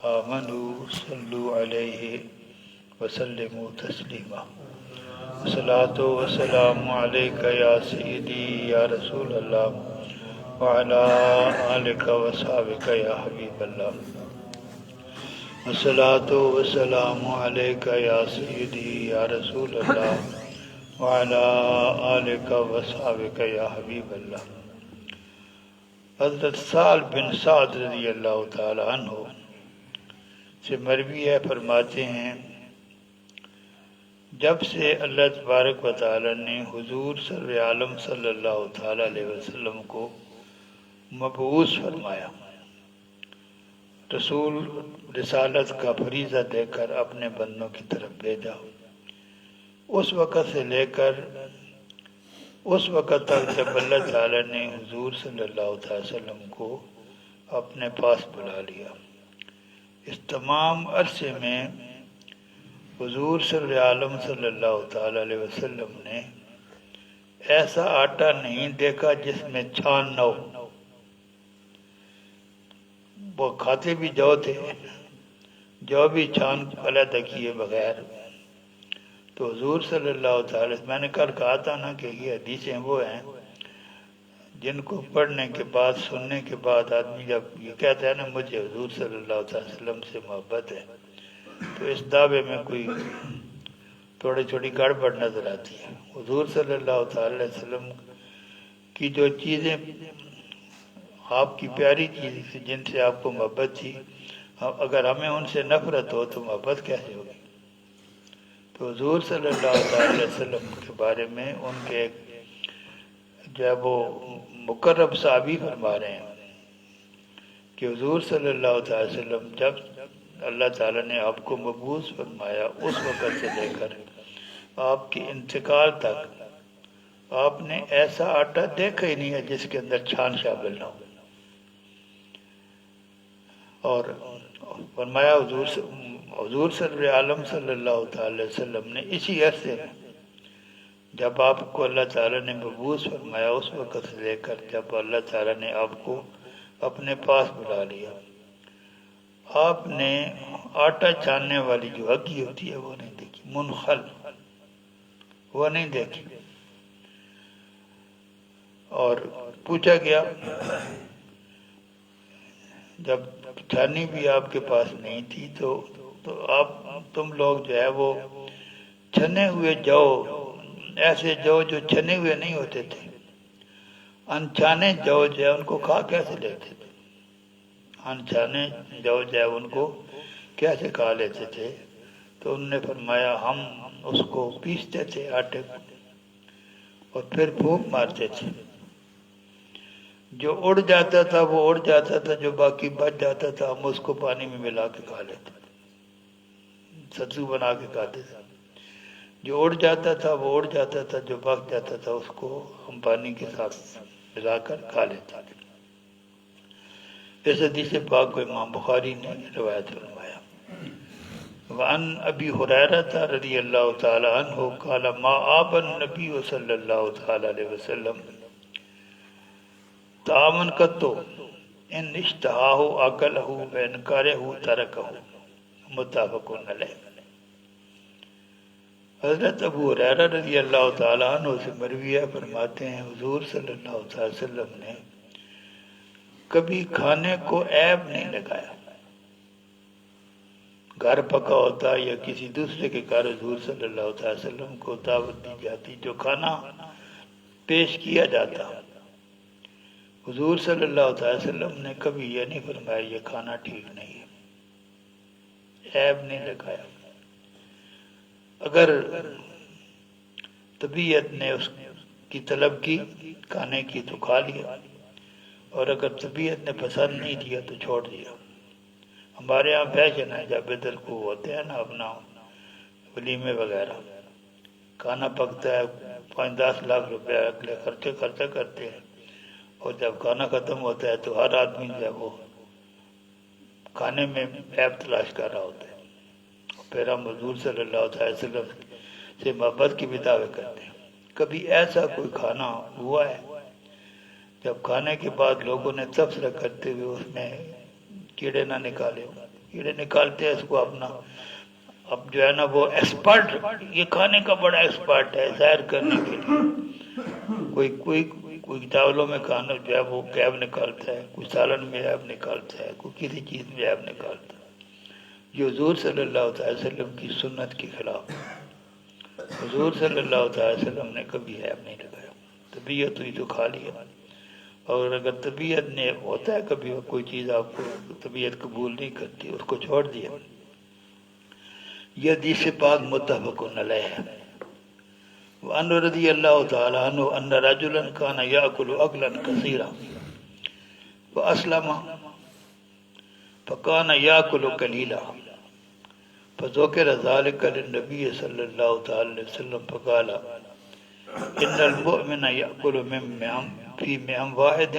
آمنوا صلوا علیہ وسلموا تسلیما الصلاۃ والسلام علیک یا سیدی یا رسول اللہ وعلی آلک وصحبک یا حبیب اللہ الصلاۃ والسلام علیک یا سیدی یا رسول اللہ وعلی آلک وصحبک یا حبیب اللہ۔ حضرت سہل بن سعد رضی اللہ تعالی عنہ سے مروی ہے، فرماتے ہیں جب سے اللہ تبارک و تعالی نے حضور سرور عالم صلی اللہ تعالی علیہ وسلم کو مبعوث فرمایا، رسول رسالت کا فریضہ دے کر اپنے بندوں کی طرف بھیجا، اس وقت سے لے کر اس وقت تک جب اللہ تعالی نے حضور صلی اللہ تعالی وسلم کو اپنے پاس بلا لیا، اس تمام عرصے میں حضور سرور عالم صلی اللہ تعالی علیہ وسلم نے ایسا آٹا نہیں دیکھا جس میں چھان نہ ہو۔ وہ کھاتے بھی جو تھے، جو بھی چھان علیحدہ کیے بغیر۔ تو حضور صلی اللہ تعالی، میں نے کل کہا تھا نا کہ یہ حدیثیں وہ ہیں جن کو پڑھنے کے بعد، سننے کے بعد آدمی جب یہ کہتا ہے نا مجھے حضور صلی اللہ علیہ وسلم سے محبت ہے، تو اس دعوے میں کوئی تھوڑی چھوٹی گڑبڑ نظر آتی ہے۔ حضور صلی اللہ تعالی علیہ وسلم کی جو چیزیں آپ کی پیاری چیز جن سے آپ کو محبت تھی، اگر ہمیں ان سے نفرت ہو تو محبت کیسے ہوگی؟ تو حضور صلی اللہ تعالی علیہ وسلم کے بارے میں ان کے جب وہ مقرب صحابی فرما رہے ہیں کہ حضور صلی اللہ تعالی وسلم جب اللہ تعالیٰ نے آپ کو مبعوث فرمایا، اس وقت سے لے کر آپ کے انتقال تک آپ نے ایسا آٹا دیکھا ہی نہیں ہے جس کے اندر چھان شامل نہ ہو۔ اور فرمایا حضور صلی عالم صلی اللہ تعالی وسلم نے اسی عرصے میں جب آپ کو اللہ تعالیٰ نے مبعوث فرمایا، اس وقت سے لے کر جب اللہ تعالیٰ نے آپ کو اپنے پاس بلا لیا، آپ نے آٹا چھاننے والی جو ہگی ہوتی ہے وہ نہیں دیکھی، منخل وہ نہیں دیکھی۔ اور پوچھا گیا، جب چھانی بھی آپ کے پاس نہیں تھی تو تم لوگ جو ہے وہ چھنے ہوئے جو ایسے جو چھنے ہوئے نہیں ہوتے تھے، انچھانے جو ہے ان کو کھا کیسے لیتے تھے؟ انچھانے جو ہے ان کو کیسے کھا لیتے تھے؟ تو انہوں نے فرمایا ہم اس کو پیستے تھے آٹے کو اور پھر پھونک مارتے تھے، جو اڑ جاتا تھا وہ اڑ جاتا تھا، جو باقی بچ جاتا تھا ہم اس کو پانی میں ملا کے کھا لیتے تھے، ستو بنا کے کھاتے تھے۔ جو اڑ جاتا تھا وہ اڑ جاتا تھا، جو بچ جاتا تھا اس کو ہم پانی کے ساتھ ملا کر کھا لیتے تھے۔ اس حدیث پاک کو امام بخاری نے روایت فرمایا۔ وعن ابی ہریرہ رضی اللہ تعالی عنہ قال ما آب النبی صلی اللہ تعالی علیہ وسلم طعاما قط ان اشتہاہ اکلہ وان کرہ ترکہ، متفق علیہ۔ حضرت ابو ہریرہ رضی اللہ تعالی عنہ سے مروی ہے، فرماتے ہیں حضور صلی اللہ تعالی وسلم نے کبھی کھانے کو عیب نہیں لگایا۔ گھر پکا ہوتا یا کسی دوسرے کے گھر حضور صلی اللہ تعالی وسلم کو دعوت دی جاتی، جو کھانا پیش کیا جاتا، حضور صلی اللہ تعالی وسلم نے کبھی یہ نہیں فرمایا یہ کھانا ٹھیک نہیں ہے، عیب نہیں لگایا۔ اگر طبیعت نے اس کی طلب کی کھانے کی تو کھا لیا، اور اگر طبیعت نے پسند نہیں کیا تو چھوڑ دیا۔ ہمارے ہاں فیشن ہے جب ادھر کو ہوتے ہیں نا اپنا ولیمے وغیرہ، کھانا پکتا ہے 5-10 لاکھ روپے اگلے خرچہ کرتے ہیں، اور جب کھانا ختم ہوتا ہے تو ہر آدمی جو ہے وہ کھانے میں عیب تلاش کر رہا ہوتا ہے۔ پھر ہم حضور صلی اللہ علیہ وسلم سے محبت کی بھی دعوے کرتے ہیں۔ کبھی ایسا کوئی کھانا ہوا ہے جب کھانے کے بعد لوگوں نے تبصرہ کرتے ہوئے اس میں کیڑے نہ نکالے؟ کیڑے نکالتے ہیں اس کو اپنا، اب جو ہے نا وہ ایکسپرٹ، یہ کھانے کا بڑا ایکسپرٹ ہے ظاہر کرنے کے لیے، کوئی چاولوں میں کھانا جو ہے وہ عیب نکالتا ہے، کوئی سالن میں عیب نکالتا ہے، کوئی کسی چیز میں عیب نکالتا ہے. یہ حضور صلی اللہ تعالی وسلم کی سنت کے خلاف. حضور صلی اللہ تعالی وسلم نے کبھی عیب نہیں لگایا. طبیعت ہوئی تو کھا لیا، اور اگر طبیعت نے ہوتا ہے کبھی کوئی چیز آپ کو طبیعت قبول نہیں کرتی، اس کو چھوڑ دیا. یہ حدیث پاک متفق علیہ ہے. وعن رضی اللہ تعالی عنہ ان رجلا کان یاکل اکلا کثیرا فاسلم فکان یاکل قلیلا فذکر ذلك للنبی صلی اللہ تعالی علیہ وسلم فقال ان المؤمن یاکل فی مئن واحد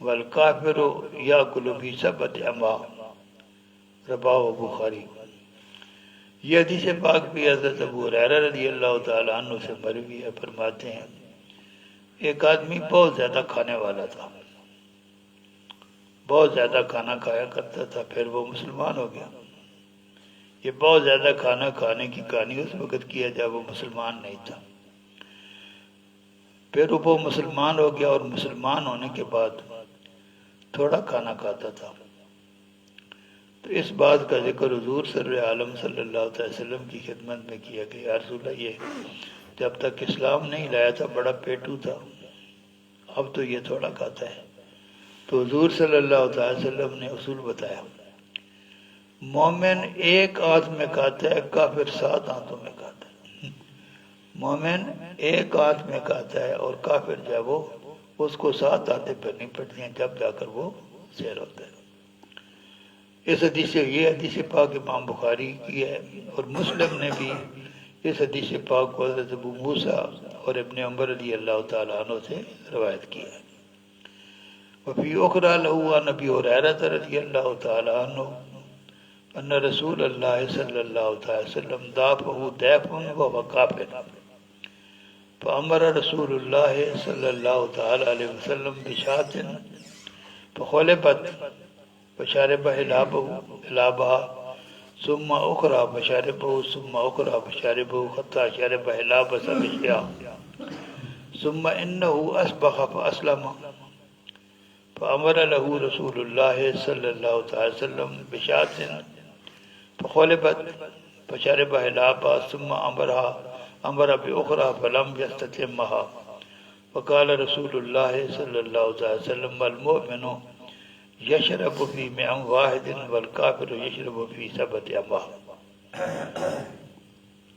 والکافر یاکل فی سبعۃ امعاء. رواه بخاری. یہ حدیث پاک بھی حضرت ابو ہریرہ رضی اللہ تعالیٰ عنہ سے مروی ہے. فرماتے ہیں ایک آدمی بہت زیادہ کھانے والا تھا، بہت زیادہ کھانا کھایا کرتا تھا، پھر وہ مسلمان ہو گیا. یہ بہت زیادہ کھانا کھانے کی کہانی اس وقت کی ہے جب وہ مسلمان نہیں تھا. پھر وہ مسلمان ہو گیا، اور مسلمان ہونے کے بعد تھوڑا کھانا کھاتا تھا. تو اس بات کا ذکر حضور صلی عالم صلی اللہ علیہ وسلم کی خدمت میں کیا کہ یا رسول اللہ، یہ جب تک اسلام نہیں لایا تھا بڑا پیٹو تھا، اب تو یہ تھوڑا کھاتا ہے. تو حضور صلی اللہ علیہ وسلم نے اصول بتایا، مومن ایک ہاتھ میں کھاتا ہے، کافر 7 ہاتھوں میں کھاتا ہے. مومن ایک ہاتھ میں کھاتا ہے اور کافر جو ہے وہ اس کو 7 ہاتھیں پھرنی پڑتی ہیں، جب جا کر وہ سیر ہوتا ہے. اس حدیث یہ حدیث پاک امام بخاری کی ہے، اور مسلم نے بھی اس حدیث پاک کو حضرت ابو موسیٰ اور ابن عمر رضی اللہ تعالیٰ عنہ سے روایت کی ہے. وفی اخرى له عن ابی ہریرہ رضی اللہ تعالیٰ عنہ ان رسول اللہ صلی اللہ تعالی وسلم ضافہ ضیف وهو کافر فامر رسول اللہ صلی اللہ تعالی علیہ وسلم بشاة فخلبت فشرب حلابها ثم اخرى فشربه ثم اخرى فشربه حتى شرب حلاب سبعها ثم انه اصبح فاسلم فامر له رسول الله صلی اللہ تعالی وسلم بشاة فخلبت فشرب حلابها ثم امر باخرى فلم يستتمها وقال رسول الله صلی اللہ تعالی وسلم المؤمن یشرب فی مئن واحد والکافر یشرب فی 7 امعاء.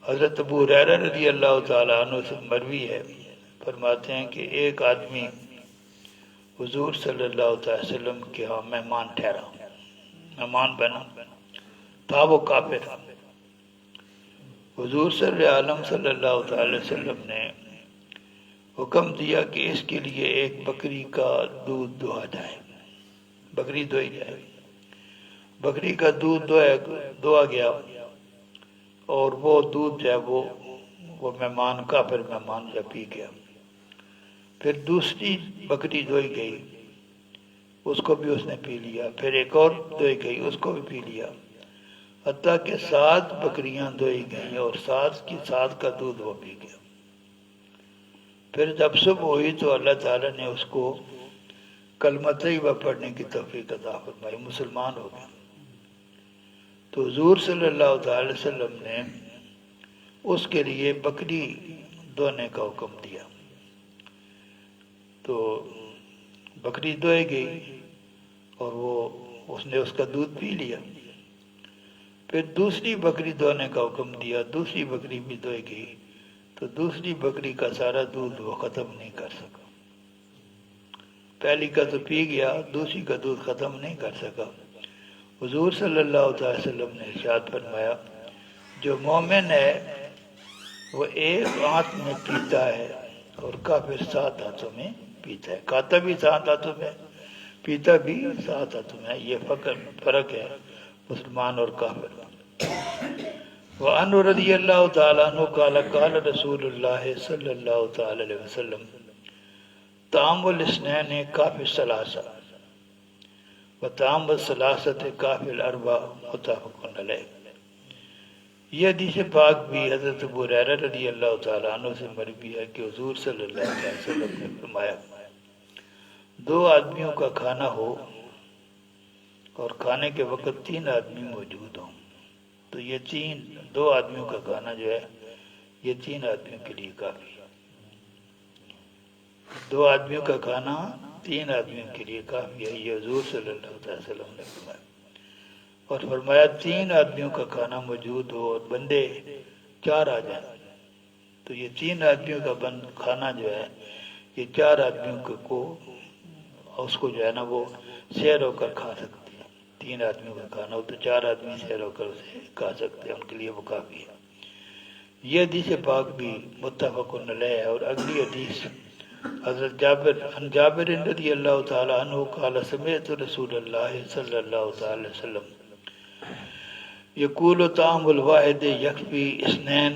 حضرت ابو ہریرہ رضی اللہ تعالیٰ عنہ سے مروی ہے، فرماتے ہیں کہ ایک آدمی حضور صلی اللہ علیہ وسلم کے ہاں مہمان ٹھہرا، مہمان بنا تھا، وہ کافر. حضور صلی اللہ علیہ وسلم نے حکم دیا کہ اس کے لیے ایک بکری کا دودھ دہا جائے، بکری دھوئی جائے. بکری کا دودھ دھوا گیا، اور وہ دودھ جو ہے وہ مہمان کافر مہمان جو پی گیا. پھر دوسری بکری دھوئی گئی، اس کو بھی اس نے پی لیا. پھر ایک اور دھوئی گئی، اس کو بھی پی لیا، حتیٰ کہ 7 بکریاں دھوئی گئیں اور 7 کا دودھ وہ پی گیا. پھر جب صبح ہوئی تو اللہ تعالیٰ نے اس کو کلمہ طیبہ پڑھنے کی توفیق عطا فرمائی، مسلمان ہو گیا. تو حضور صلی اللہ تعالی وسلم نے اس کے لیے بکری دھونے کا حکم دیا. تو بکری دھوئی گئی اور اس نے اس کا دودھ پی لیا. پھر دوسری بکری دھونے کا حکم دیا، دوسری بکری بھی دھوئی گئی، تو دوسری بکری کا سارا دودھ وہ ختم نہیں کر سکا. پہلی کا تو پی گیا، دوسری کا دودھ ختم نہیں کر سکا. حضور صلی اللہ علیہ وسلم نے ارشاد فرمایا، جو مومن ہے وہ ایک ہاتھ میں پیتا ہے اور کافر 7 ہاتھوں میں پیتا ہے. کھاتا بھی 7 ہاتھوں میں، پیتا بھی 7 ہاتھوں میں. یہ فرق ہے مسلمان اور کافر. وعن رضی اللہ تعالیٰ عنہ قال قال رسول اللہ صلی اللہ تعالی علیہ وسلم طعام الاثنین کافی ثلاثہ وطعام الثلاثۃ کافی الاربع متفق علیہ۔ یہ حدیث پاک بھی حضرت ابو ہریرہ رضی اللہ تعالیٰ عنہ سے مروی ہے کہ حضور صلی اللہ علیہ وسلم نے فرمایا دو آدمیوں کا کھانا ہو اور کھانے کے وقت تین آدمی موجود ہوں تو یہ دو آدمیوں کا کھانا جو ہے یہ تین آدمیوں کے لیے کافی ہے۔ دو آدمیوں کا کھانا تین آدمیوں کے لیے کافی ہے، یہ حضور صلی اللہ علیہ وسلم نے فرمایا۔ اور فرمایا تین آدمیوں کا کھانا موجود ہو اور بندے چار آ جائیں تو یہ تین آدمیوں کا کھانا جو ہے یہ چار آدمیوں کو اس کو جو ہے نا وہ سیر ہو کر کھا سکتے ہیں۔ تین آدمیوں کا کھانا ہو تو چار آدمی سیر ہو کر اسے کھا سکتے ہیں، ان کے لیے وہ کافی ہے۔ یہ حدیث پاک بھی متفق علیہ ہے۔ اور اگلی حدیث حضرت جابر رضی اللہ تعالیٰ عنہ قال سمعت رسول اللہ صلی اللہ تعالی وسلم یقول طعام الواحد یکفی اثنین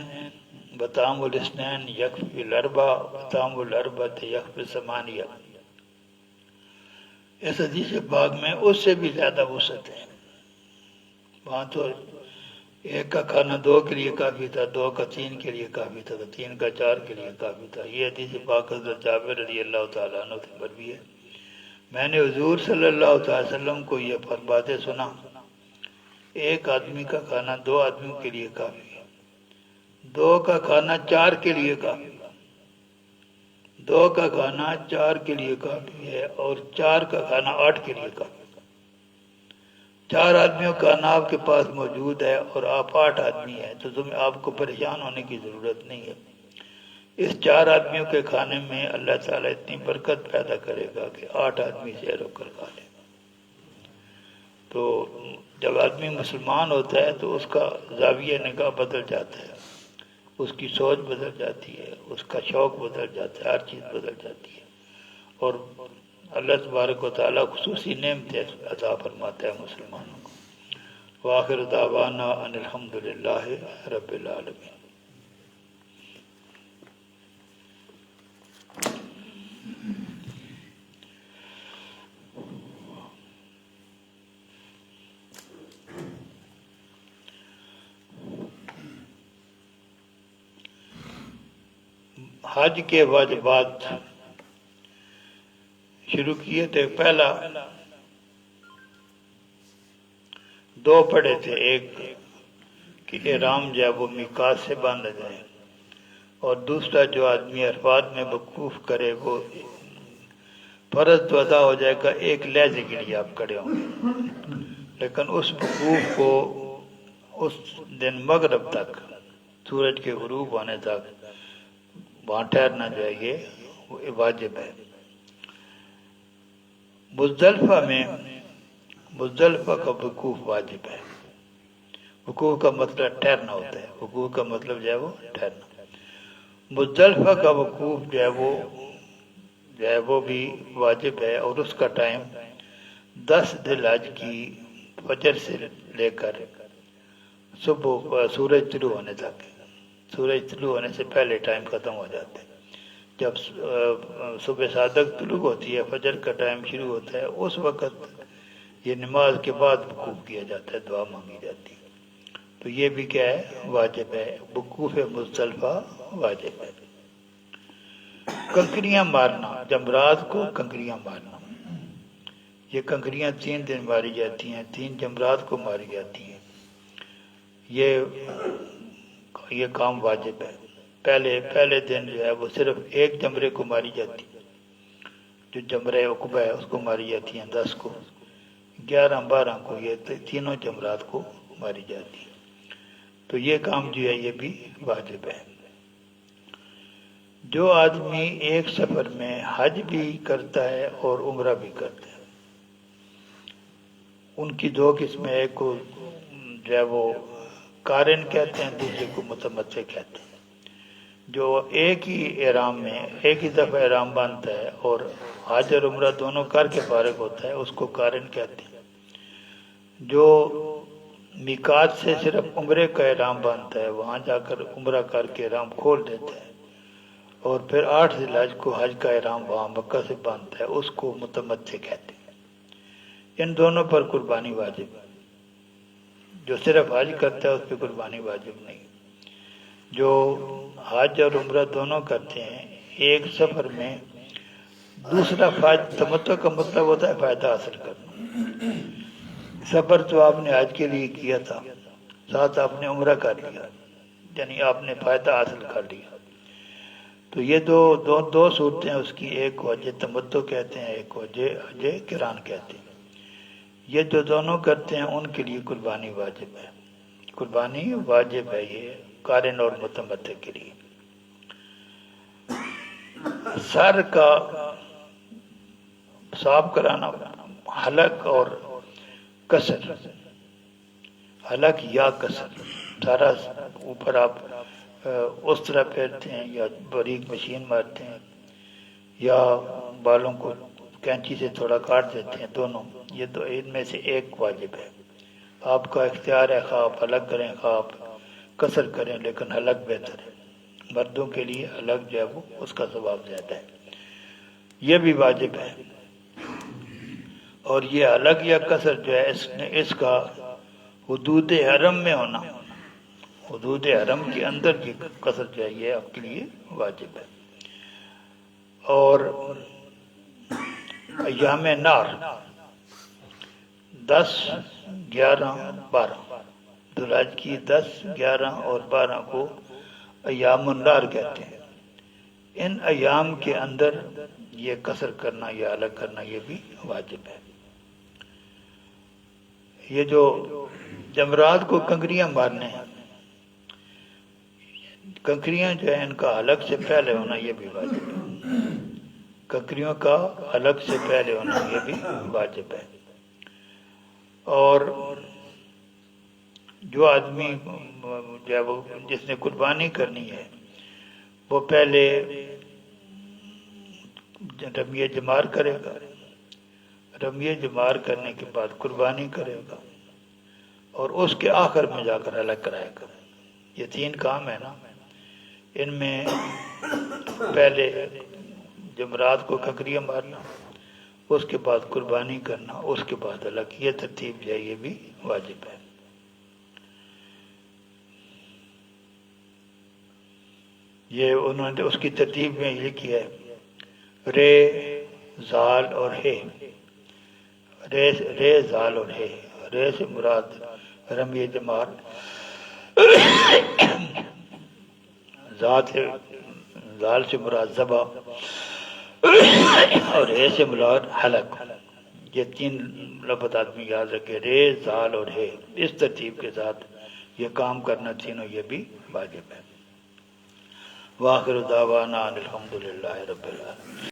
وطعام الاثنین یکفی الاربع وطعام الاربعۃ یکفی ثمانیہ۔ اس حدیث پاک میں اس سے بھی زیادہ وسعت ہے۔ وہاں تو ایک کا کھانا دو کے لیے کافی تھا، دو کا تین کے لیے کافی تھا، تین کا چار کے لیے کافی تھا۔ یہ حدیث پاک حضرت جابر رضی اللہ تعالیٰ عنہ سے مروی ہے، میں نے حضور صلی اللہ تعالی وسلم کو یہ فرماتے سنا ایک آدمی کا کھانا دو آدمیوں کے لیے کافی ہے، دو کا کھانا چار کے لیے کافی ہے، دو کا کھانا چار کے لیے کافی ہے، اور چار کا کھانا آٹھ کے لیے کافی ہے۔ چار آدمیوں کا کھانا آپ کے پاس موجود ہے اور آپ آٹھ آدمی ہیں تو آپ کو پریشان ہونے کی ضرورت نہیں ہے۔ اس چار آدمیوں کے کھانے میں اللہ تعالیٰ اتنی برکت پیدا کرے گا کہ آٹھ آدمی سیر ہو کر کھا لے گا۔ تو جب آدمی مسلمان ہوتا ہے تو اس کا زاویہ نگاہ بدل جاتا ہے، اس کی سوچ بدل جاتی ہے، اس کا شوق بدل جاتا ہے، ہر چیز بدل جاتی ہے، اور اللہ تبارک و تعالیٰ خصوصی نعمتیں عطا فرماتا ہے مسلمانوں کو۔ وآخر دعوانا ان الحمد للہ رب العالمین۔ حج کے واجبات شروع کیے تھے۔ پہلا دو پڑھے تھے، ایک کہ احرام جو ہے وہ میقات سے باندھا جائے، اور دوسرا جو آدمی عرفات میں وقوف کرے وہ فرض تو ادا ہو جائے گا، ایک لہجے کے لیے آپ کھڑے ہوں گے، لیکن اس وقوف کو اس دن مغرب تک، سورج کے غروب ہونے تک وہاں ٹھہرنا چاہیے، وہ واجب ہے۔ مزدلفہ کا وقوف واجب ہے۔ وقوف کا مطلب ٹھہرنا ہوتا ہے، وقوف کا مطلب جو ہے وہ ٹھہرنا۔ مزدلفہ کا وقوف جو ہے وہ بھی واجب ہے، اور اس کا ٹائم 10 ذی الحجہ کی فجر سے لے کر صبح سورج طلوع ہونے تک، سورج طلوع ہونے سے پہلے ٹائم ختم ہو جاتا ہے۔ جب صبح صادق طلوع ہوتی ہے، فجر کا ٹائم شروع ہوتا ہے، اس وقت یہ نماز کے بعد وقوف کیا جاتا ہے، دعا مانگی جاتی ہے۔ تو یہ بھی کیا ہے؟ واجب ہے، وقوف مزدلفہ واجب ہے۔ کنکریاں مارنا، جمرات کو کنکریاں مارنا، یہ کنکریاں 3 دن ماری جاتی ہیں، 3 جمرات کو ماری جاتی ہیں، یہ کام واجب ہے۔ پہلے دن جو ہے وہ صرف ایک جمرے کو ماری جاتی ہے، جو جمرہ عقبہ ہے اس کو ماری جاتی ہیں 10 کو، 11 12 کو یہ تینوں جمرات کو ماری جاتی ہے۔ تو یہ کام جو ہے یہ بھی واجب ہے۔ جو آدمی ایک سفر میں حج بھی کرتا ہے اور عمرہ بھی کرتا ہے، ان کی 2 قسمیں، ایک کو جو ہے وہ قارن کہتے ہیں، دوسرے کو متمتع کہتے ہیں۔ جو ایک ہی احرام میں ایک ہی دفعہ احرام باندھتا ہے اور حج اور عمرہ دونوں کر کے فارغ ہوتا ہے، اس کو قارن کہتے ہیں۔ جو میقات سے صرف عمرے کا احرام باندھتا ہے، وہاں جا کر عمرہ کر کے احرام کھول دیتا ہے، اور پھر 8 ذی الحجہ کو حج کا احرام وہاں مکہ سے باندھتا ہے، اس کو متمتع کہتے ہیں۔ ان دونوں پر قربانی واجب ہے۔ جو صرف حج کرتا ہے اس پہ قربانی واجب نہیں۔ جو حج اور عمرہ دونوں کرتے ہیں ایک سفر میں، دوسرا تمتع کا مطلب ہوتا ہے فائدہ حاصل کرنا۔ سفر تو آپ نے حج کے لیے کیا تھا، ساتھ آپ نے عمرہ کر لیا، یعنی آپ نے فائدہ حاصل کر لیا۔ تو یہ دو صورتیں اس کی، ایک کو حج تمتع کہتے ہیں، ایک کو حج قران کہتے ہیں۔ یہ جو دونوں کرتے ہیں ان کے لیے قربانی واجب ہے، قربانی واجب ہے یہ قارن اور متمتع کے لیے۔ سر کا صاف کرانا، حلق اور قصر، حلق یا قصر، سارا اوپر آپ اس طرح پھیرتے ہیں یا باریک مشین مارتے ہیں یا بالوں کو کینچی سے تھوڑا کاٹ دیتے ہیں، دونوں یہ تو ان میں سے ایک واجب ہے۔ آپ کا اختیار ہے، خواہ آپ حلق کریں خواہ آپ قصر کریں، لیکن حلق بہتر ہے۔ مردوں کے لیے حلق جو ہے وہ اس کا ثواب زیادہ ہے، یہ بھی واجب ہے۔ اور یہ حلق یا قصر جو ہے اس کا حدود حرم میں ہونا، حدود حرم کے اندر کی قصر جو ہے یہ آپ کے لیے واجب ہے۔ اور ایام نار 10، 11، 12 ذوالحج کی 10، 11 اور 12 کو ایام النار کہتے ہیں۔ ان ایام کے اندر یہ قصر کرنا یا حلق کرنا یہ بھی واجب ہے۔ یہ جو جمرات کو کنکریاں مارنے ہیں، کنکریاں جو ہیں ان کا حلق سے پہلے ہونا یہ بھی واجب ہے، کنکریوں کا حلق سے پہلے ہونا یہ بھی واجب ہے۔ اور جو آدمی جو ہے وہ جس نے قربانی کرنی ہے وہ پہلے رمیہ جمار کرے گا، رمیہ جمار کرنے کے بعد قربانی کرے گا، اور اس کے آخر میں جا کر حلق کرائے گا۔ یہ 3 کام ہے نا، ان میں پہلے جمرات کو کنکریاں مارنا، اس کے بعد قربانی کرنا، اس کے بعد حلق، یہ ترتیب جو ہے یہ بھی واجب ہے۔ یہ انہوں نے اس کی ترتیب میں یہ کیا ہے، رے، زال اور ہے۔ رے، زال اور ہے۔ رے سے مراد رمی جمار، زال سے مراد ذبح، اور ہے سے مراد حلق۔ یہ 3 لفظ آدمی یاد رکھے، رے، زال اور ہے، اس ترتیب کے ساتھ یہ کام کرنا تینوں یہ بھی واجب ہے۔ وآخر دعوانا الحمدللہ رب العالمین۔